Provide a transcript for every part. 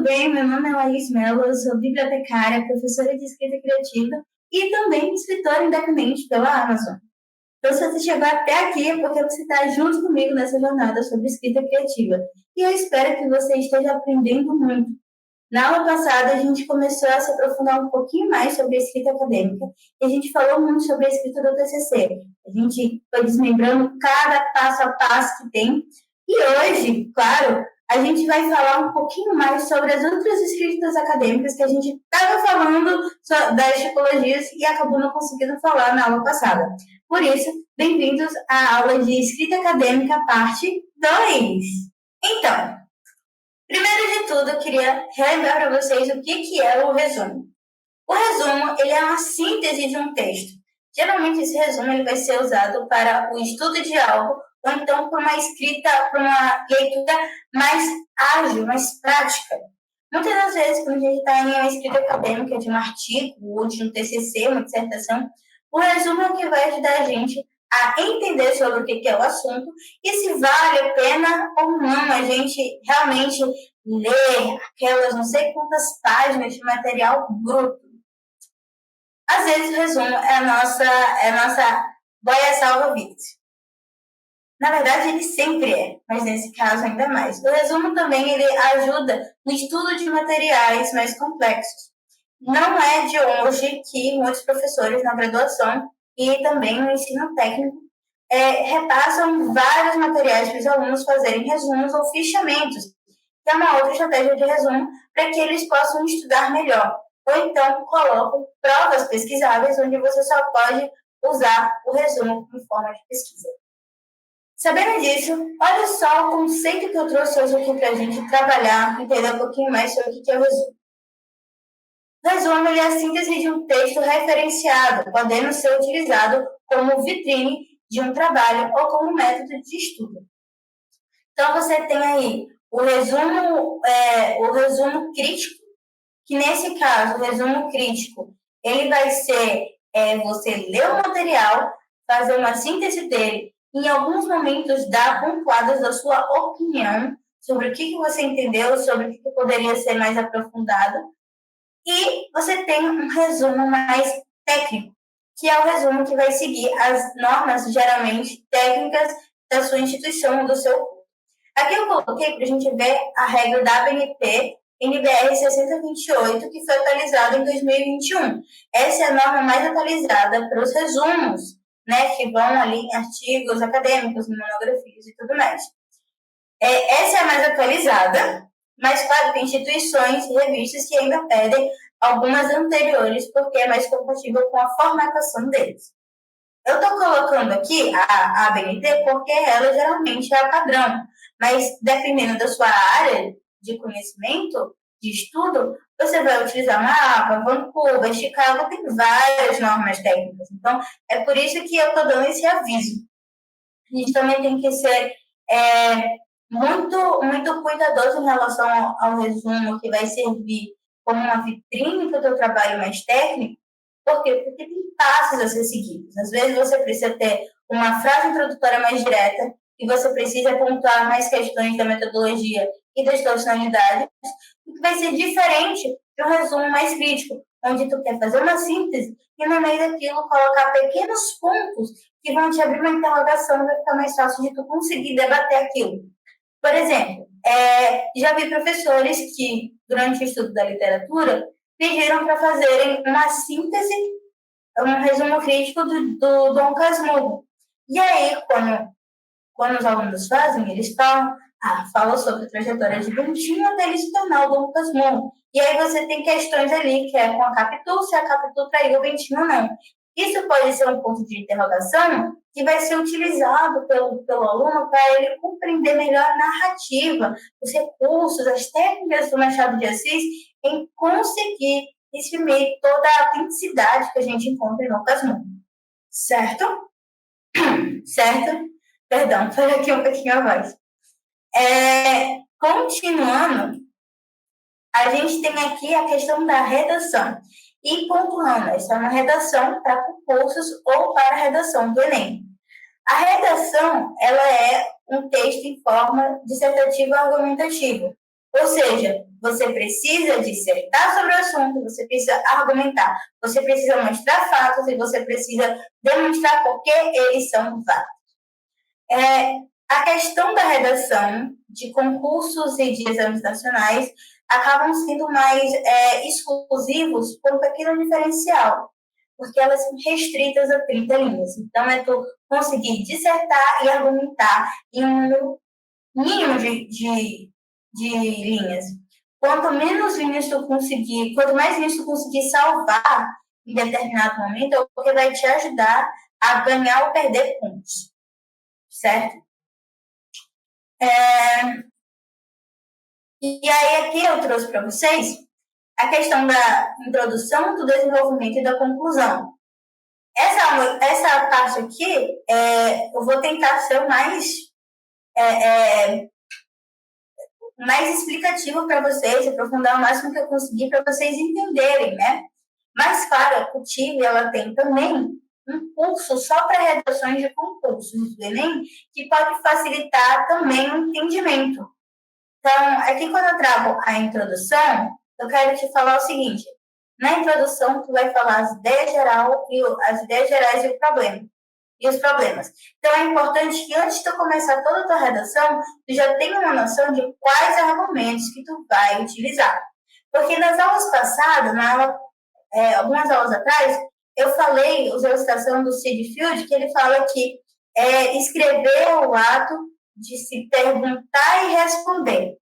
bem? Meu nome é Laís Mello, eu sou bibliotecária, professora de escrita criativa e também escritora independente pela Amazon. Então, se você chegou até aqui é porque você está junto comigo nessa jornada sobre escrita criativa. E eu espero que você esteja aprendendo muito. Na aula passada, a gente começou a se aprofundar um pouquinho mais sobre a escrita acadêmica e a gente falou muito sobre a escrita do TCC. A gente foi desmembrando cada passo a passo que tem. E hoje, claro, a gente vai falar um pouquinho mais sobre as outras escritas acadêmicas que a gente estava falando das tipologias e acabou não conseguindo falar na aula passada. Por isso, bem-vindos à aula de escrita acadêmica, parte 2. Então, primeiro de tudo, eu queria relembrar para vocês o que é o resumo. O resumo ele é uma síntese de um texto. Geralmente, esse resumo ele vai ser usado para o estudo de algo ou então para uma escrita, para uma leitura mais ágil, mais prática. Muitas das vezes, quando a gente está em uma escrita acadêmica de um artigo ou de um TCC, uma dissertação, o resumo é o que vai ajudar a gente a entender sobre o que é o assunto e se vale a pena ou não a gente realmente ler aquelas não sei quantas páginas de material bruto. Às vezes o resumo é a nossa boia salva-vidas. Na verdade, ele sempre é, mas nesse caso ainda mais. O resumo também ele ajuda no estudo de materiais mais complexos. Não é de hoje que muitos professores na graduação e também no ensino técnico repassam vários materiais para os alunos fazerem resumos ou fichamentos, que é uma outra estratégia de resumo para que eles possam estudar melhor. Ou então colocam provas pesquisáveis onde você só pode usar o resumo em forma de pesquisa. Sabendo disso, olha só o conceito que eu trouxe hoje aqui para a gente trabalhar, entender um pouquinho mais sobre o que é o resumo. O resumo é a síntese de um texto referenciado, podendo ser utilizado como vitrine de um trabalho ou como método de estudo. Então, você tem aí o resumo crítico, que nesse caso, o resumo crítico, ele vai ser você ler o material, fazer uma síntese dele, em alguns momentos dar pontuadas da sua opinião sobre o que você entendeu, sobre o que poderia ser mais aprofundado. E você tem um resumo mais técnico, que é o resumo que vai seguir as normas, geralmente, técnicas da sua instituição ou do seu curso. Aqui eu coloquei para a gente ver a regra da ABNT, NBR 6028, que foi atualizada em 2021. Essa é a norma mais atualizada para os resumos, né, que vão ali em artigos acadêmicos, monografias e tudo mais. Essa é a mais atualizada, mas, claro, tem instituições e revistas que ainda pedem algumas anteriores, porque é mais compatível com a formatação deles. Eu estou colocando aqui a ABNT porque ela geralmente é a padrão, mas dependendo da sua área de conhecimento, de estudo, você vai utilizar MAPA, Vancouver, Chicago, tem várias normas técnicas. Então, é por isso que eu estou dando esse aviso. A gente também tem que ser muito cuidadoso em relação ao resumo que vai servir como uma vitrine para o teu trabalho mais técnico. Por quê? Porque tem passos a ser seguidos. Às vezes você precisa ter uma frase introdutória mais direta e você precisa pontuar mais questões da metodologia e das tonalidades, o que vai ser diferente de um resumo mais crítico, onde tu quer fazer uma síntese e no meio daquilo colocar pequenos pontos que vão te abrir uma interrogação e vai ficar mais fácil de tu conseguir debater aquilo. Por exemplo, já vi professores que, durante o estudo da literatura, pediram para fazerem uma síntese, um resumo crítico do Dom Casmurro. E aí, quando os alunos fazem, eles falam sobre a trajetória de Bentinho até ele se tornar o Dom Casmurro. E aí você tem questões ali, que é com a Capitu, se a Capitu traiu o Bentinho ou não. Isso pode ser um ponto de interrogação que vai ser utilizado pelo aluno para ele compreender melhor a narrativa, os recursos, as técnicas do Machado de Assis em conseguir exprimir toda a autenticidade que a gente encontra em Dom Casmurro. Certo? Certo? Perdão, falei aqui um pouquinho a voz. Continuando, a gente tem aqui a questão da redação. E pontuando, essa é uma redação para concursos ou para a redação do Enem. A redação, ela é um texto em forma dissertativa argumentativa, Ou seja, você precisa dissertar sobre o assunto, você precisa argumentar, você precisa mostrar fatos e você precisa demonstrar por que eles são fatos. A questão da redação de concursos e de exames nacionais acabam sendo mais exclusivos por um pequeno diferencial, porque elas são restritas a 30 linhas. Então, é tu conseguir dissertar e argumentar em um mínimo de linhas. Quanto menos linhas tu conseguir, quanto mais linhas tu conseguir salvar em determinado momento, é o que vai te ajudar a ganhar ou perder pontos. Certo? E aí, aqui eu trouxe para vocês a questão da introdução, do desenvolvimento e da conclusão. Essa parte aqui, eu vou tentar ser o mais explicativo para vocês, aprofundar o máximo que eu conseguir para vocês entenderem, né? Mas, claro, a CUTIV, ela tem também um curso só para redações de concursos do Enem, que pode facilitar também o entendimento. Então, aqui quando eu trago a introdução, eu quero te falar o seguinte. Na introdução, tu vai falar as ideias gerais e os problemas. Então, é importante que antes de tu começar toda a tua redação, tu já tenha uma noção de quais argumentos que tu vai utilizar. Porque nas aulas passadas, algumas aulas atrás, eu usei a citação do Sid Field, que ele fala que escrever é o ato de se perguntar e responder.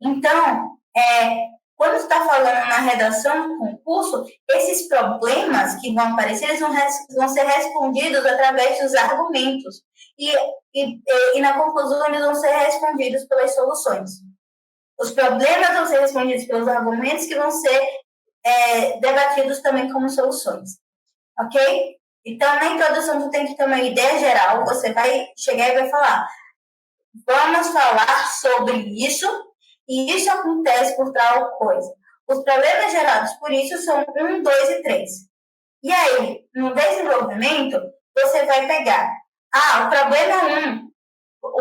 Então, quando você está falando na redação do concurso, esses problemas que vão aparecer, eles vão ser respondidos através dos argumentos. E na conclusão, eles vão ser respondidos pelas soluções. Os problemas vão ser respondidos pelos argumentos que vão ser debatidos também como soluções. Ok? Então, na introdução, tu tem que ter uma ideia geral. Você vai chegar e vai falar: vamos falar sobre isso, e isso acontece por tal coisa. Os problemas gerados por isso são 1, 2 e 3. E aí, no desenvolvimento, você vai pegar: o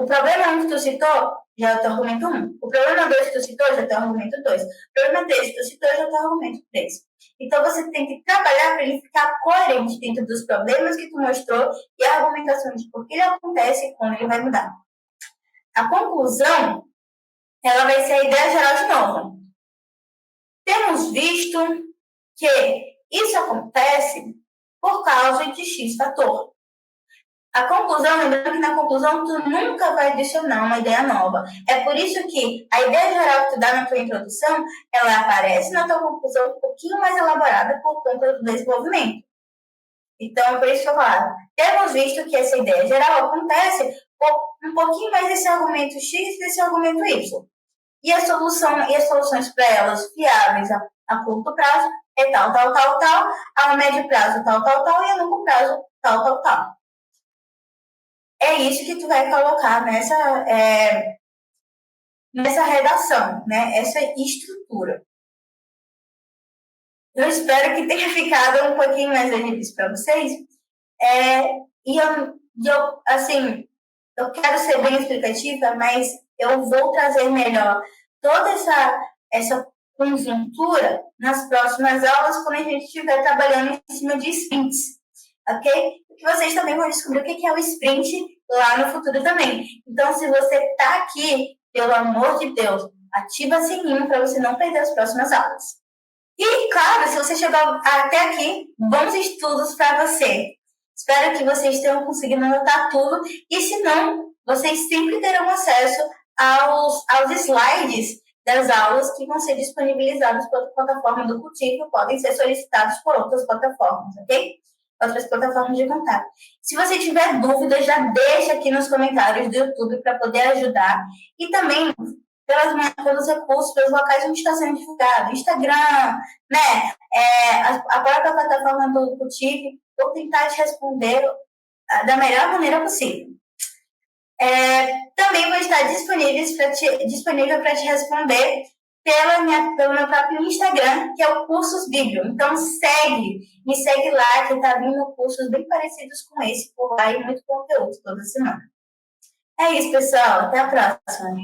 problema 1 que tu citou, já é o teu argumento 1. O problema 2 que tu citou, já é o teu argumento 2. O problema 3 que tu citou, já é o teu argumento 3. Então, você tem que trabalhar para ele ficar coerente dentro dos problemas que tu mostrou e a argumentação de por que ele acontece e como ele vai mudar. A conclusão, ela vai ser a ideia geral de novo. Temos visto que isso acontece por causa de X fator. A conclusão, lembrando que na conclusão tu nunca vai adicionar uma ideia nova. É por isso que a ideia geral que tu dá na tua introdução, ela aparece na tua conclusão um pouquinho mais elaborada por conta do desenvolvimento. Então, é por isso que eu falo, temos visto que essa ideia geral acontece por um pouquinho mais desse argumento X e desse argumento Y. E as soluções para elas viáveis a curto prazo é tal, a médio prazo tal, e a longo prazo tal. É isso que tu vai colocar nessa redação, né? Essa estrutura. Eu espero que tenha ficado um pouquinho mais difícil para vocês. Eu quero ser bem explicativa, mas eu vou trazer melhor toda essa conjuntura nas próximas aulas, quando a gente estiver trabalhando em cima de sprints, ok? Porque vocês também vão descobrir o que é o sprint lá no futuro também. Então, se você está aqui, pelo amor de Deus, ativa o sininho para você não perder as próximas aulas. E, claro, se você chegou até aqui, bons estudos para você. Espero que vocês tenham conseguido anotar tudo. E, se não, vocês sempre terão acesso aos slides das aulas que vão ser disponibilizados pela plataforma do CUTIV, podem ser solicitados por outras plataformas, ok? Outras plataformas de contato. Se você tiver dúvidas, já deixa aqui nos comentários do YouTube para poder ajudar. E também pelos recursos, pelos locais onde está sendo divulgado. Instagram, né? A própria plataforma do CUTIV, vou tentar te responder da melhor maneira possível. Também vou estar disponível para te responder pelo meu próprio Instagram, que é o Cursos Biblio. Então, me segue lá, que está vindo cursos bem parecidos com esse por lá e muito conteúdo toda semana. É isso, pessoal. Até a próxima.